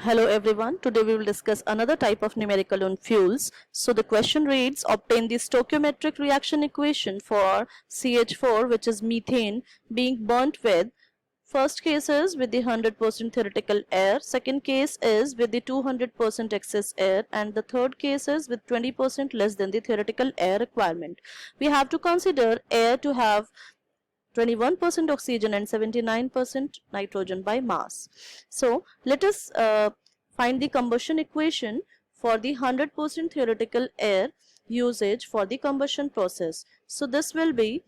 Hello everyone, today we will discuss another type of numerical on fuels. So the question reads, obtain the stoichiometric reaction equation for CH4, which is methane, being burnt with. First case is with the 100% theoretical air, second case is with the 200% excess air, and the third case is with 20% less than the theoretical air requirement. We have to consider air to have 21% oxygen and 79% nitrogen by mass. So let us find the combustion equation for the 100% theoretical air usage for the combustion process. So this will be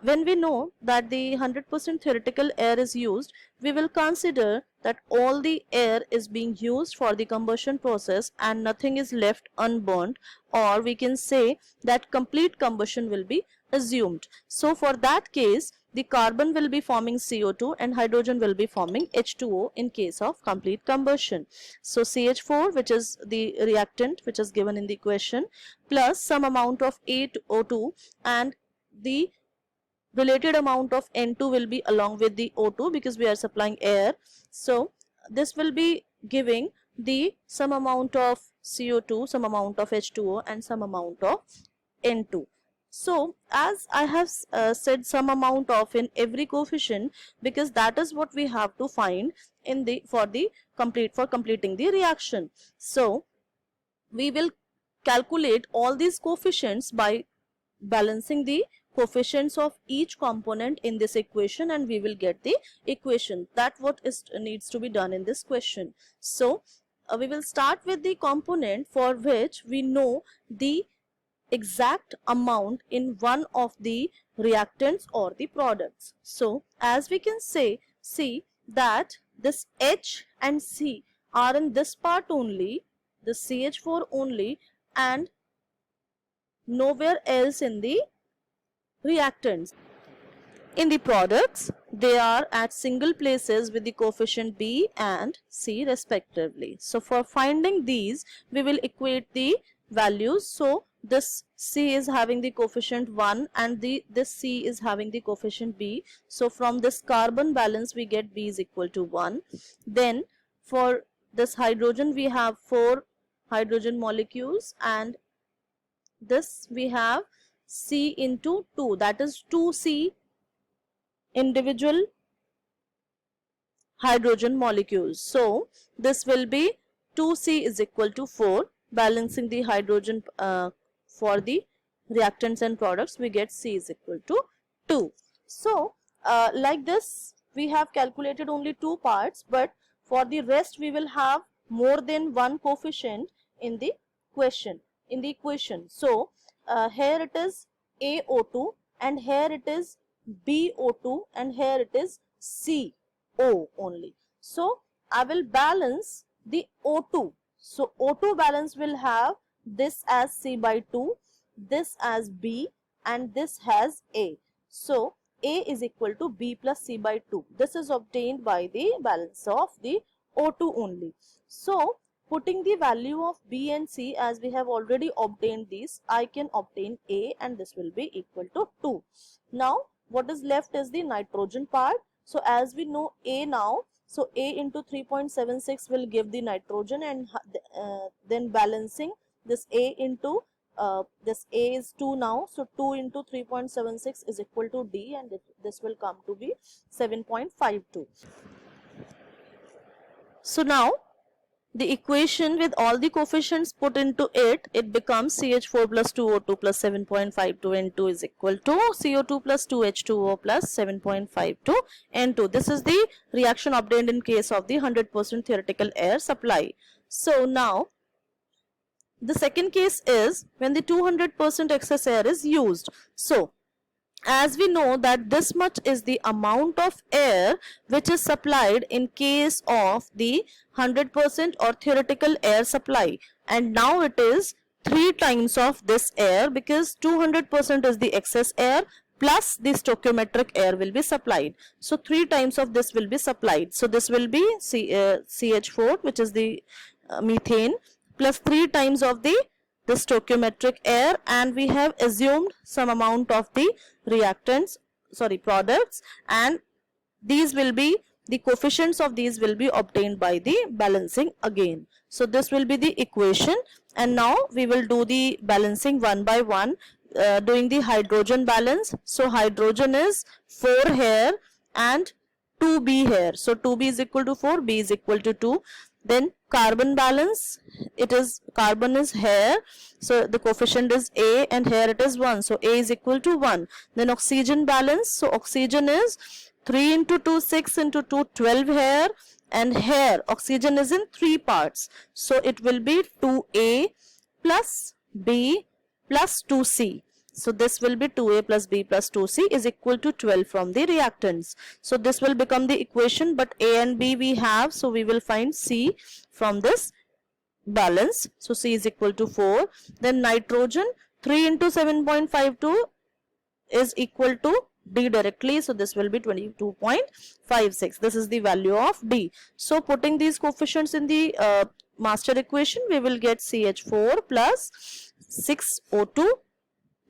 when we know that the 100% theoretical air is used, we will consider that all the air is being used for the combustion process and nothing is left unburnt, or we can say that complete combustion will be assumed. So for that case, the carbon will be forming CO2 and hydrogen will be forming H2O in case of complete combustion. So CH4, which is the reactant which is given in the equation, plus some amount of A2O2 and the related amount of N2 will be along with the O2 because we are supplying air. So this will be giving the some amount of CO2, some amount of H2O and some amount of N2. So as I have said some amount of in every coefficient, because that is what we have to find in the for completing the reaction. So we will calculate all these coefficients by balancing the coefficients of each component in this equation, and we will get the equation. That what is needs to be done in this question. So we will start with the component for which we know the exact amount in one of the reactants or the products. So as we can see that this H and C are in this part only, the CH4 only, and nowhere else in the reactants. In the products, they are at single places with the coefficient B and C respectively. So for finding these, we will equate the values. So this C is having the coefficient 1 and this C is having the coefficient B. So from this carbon balance, we get B is equal to 1. Then for this hydrogen, we have 4 hydrogen molecules, and this we have C into 2, that is 2C individual hydrogen molecules. So this will be 2C is equal to 4, balancing the hydrogen for the reactants and products, we get C is equal to 2. So like this we have calculated only 2 parts, but for the rest we will have more than one coefficient in the equation. So here it is AO2 and here it is BO2 and here it is CO only. So I will balance the O2. So O2 balance will have this as C by 2, this as B, and this has A. So A is equal to B plus C by 2. This is obtained by the balance of the O2 only. So putting the value of B and C, as we have already obtained these, I can obtain A, and this will be equal to 2. Now what is left is the nitrogen part. So as we know A now, so A into 3.76 will give the nitrogen, and then balancing this A into this A is 2 now, so 2 into 3.76 is equal to D, and this will come to be 7.52. So now the equation with all the coefficients put into it, it becomes CH4 plus 2O2 plus 7.52 N2 is equal to CO2 plus 2H2O plus 7.52 N2. This is the reaction obtained in case of the 100% theoretical air supply. So now the second case is when the 200% excess air is used. So as we know that this much is the amount of air which is supplied in case of the 100% or theoretical air supply, and now it is 3 times of this air because 200% is the excess air plus the stoichiometric air will be supplied. So 3 times of this will be supplied. So this will be CH4, which is the methane, plus 3 times of the stoichiometric air, and we have assumed some amount of the products, and these will be the coefficients of these will be obtained by the balancing again. So this will be the equation, and now we will do the balancing one by one, doing the hydrogen balance. So hydrogen is 4 here and 2b here. So 2b is equal to 4, b is equal to 2. Then carbon balance, it is carbon is here, so the coefficient is a, and here it is 1, so a is equal to 1. Then oxygen balance, so oxygen is 3 into 2 6 into 2 12 here, and here oxygen is in 3 parts, so it will be 2a plus b plus 2c. So this will be 2a plus b plus 2c is equal to 12 from the reactants. So this will become the equation, but a and b we have, so we will find c from this balance. So c is equal to 4. Then nitrogen, 3 into 7.52 is equal to d directly, so this will be 22.56. This is the value of d. So putting these coefficients in the master equation, we will get CH4 plus 6O2.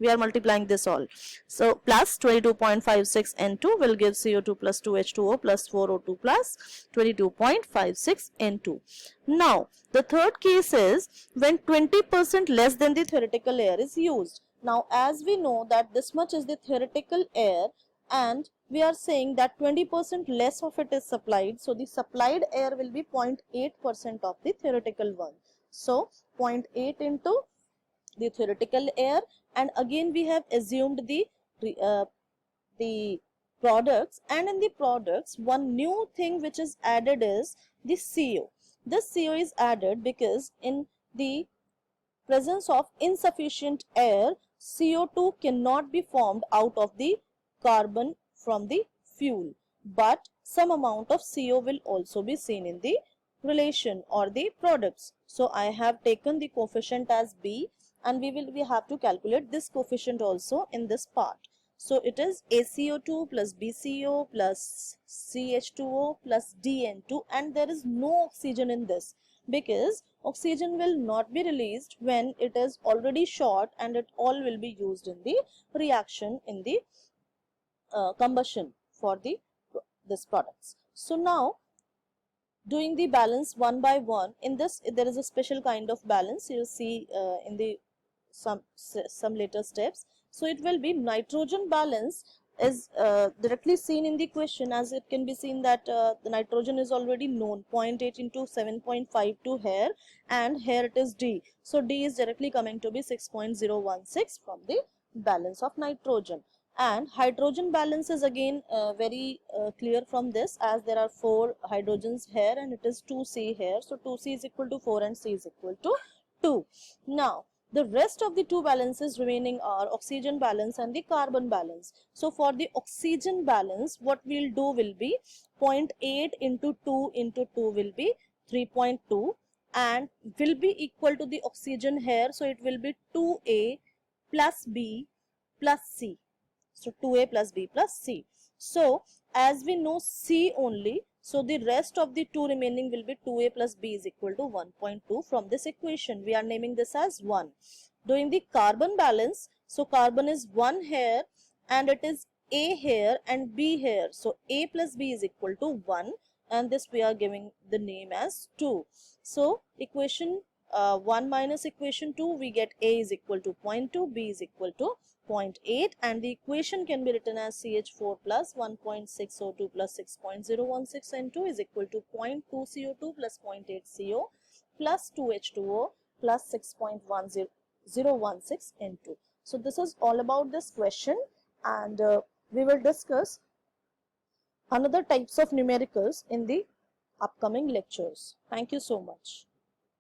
We are multiplying this all. So plus 22.56 N2 will give CO2 plus 2H2O plus 4O2 plus 22.56 N2. Now the third case is when 20% less than the theoretical air is used. Now as we know that this much is the theoretical air, and we are saying that 20% less of it is supplied, so the supplied air will be 0.8% of the theoretical one. So 0.8 into the theoretical air, and again we have assumed the products, and in the products one new thing which is added is the CO. This CO is added because in the presence of insufficient air, CO2 cannot be formed out of the carbon from the fuel, but some amount of CO will also be seen in the relation or the products. So I have taken the coefficient as B, and we have to calculate this coefficient also in this part. So it is ACO2 plus BCO plus CH2O plus DN2, and there is no oxygen in this because oxygen will not be released when it is already short, and it all will be used in the reaction in the combustion for this products. So now doing the balance one by one, in this there is a special kind of balance you will see in the some later steps. So it will be nitrogen balance is directly seen in the question, as it can be seen that the nitrogen is already known, 0.8 into 7.52 here, and here it is D. So D is directly coming to be 6.016 from the balance of nitrogen. And hydrogen balance is again very clear from this, as there are 4 hydrogens here and it is 2C here. So 2C is equal to 4 and C is equal to 2. Now the rest of the 2 balances remaining are oxygen balance and the carbon balance. So for the oxygen balance, what we'll do will be 0.8 into 2 into 2 will be 3.2 and will be equal to the oxygen here. So it will be 2A plus B plus C. So 2A plus B plus C. So as we know C only, so the rest of the 2 remaining will be 2A plus B is equal to 1.2 from this equation. We are naming this as 1. Doing the carbon balance, so carbon is 1 here and it is A here and B here. So A plus B is equal to 1, and this we are giving the name as 2. So equation 1 minus equation 2, we get A is equal to 0.2, B is equal to 0.8, and the equation can be written as CH4 plus 1.602 plus 6.016 N2 is equal to 0.2 CO2 plus 0.8 CO plus 2H2O plus 6.1016 N2. So this is all about this question, and we will discuss another types of numericals in the upcoming lectures. Thank you so much.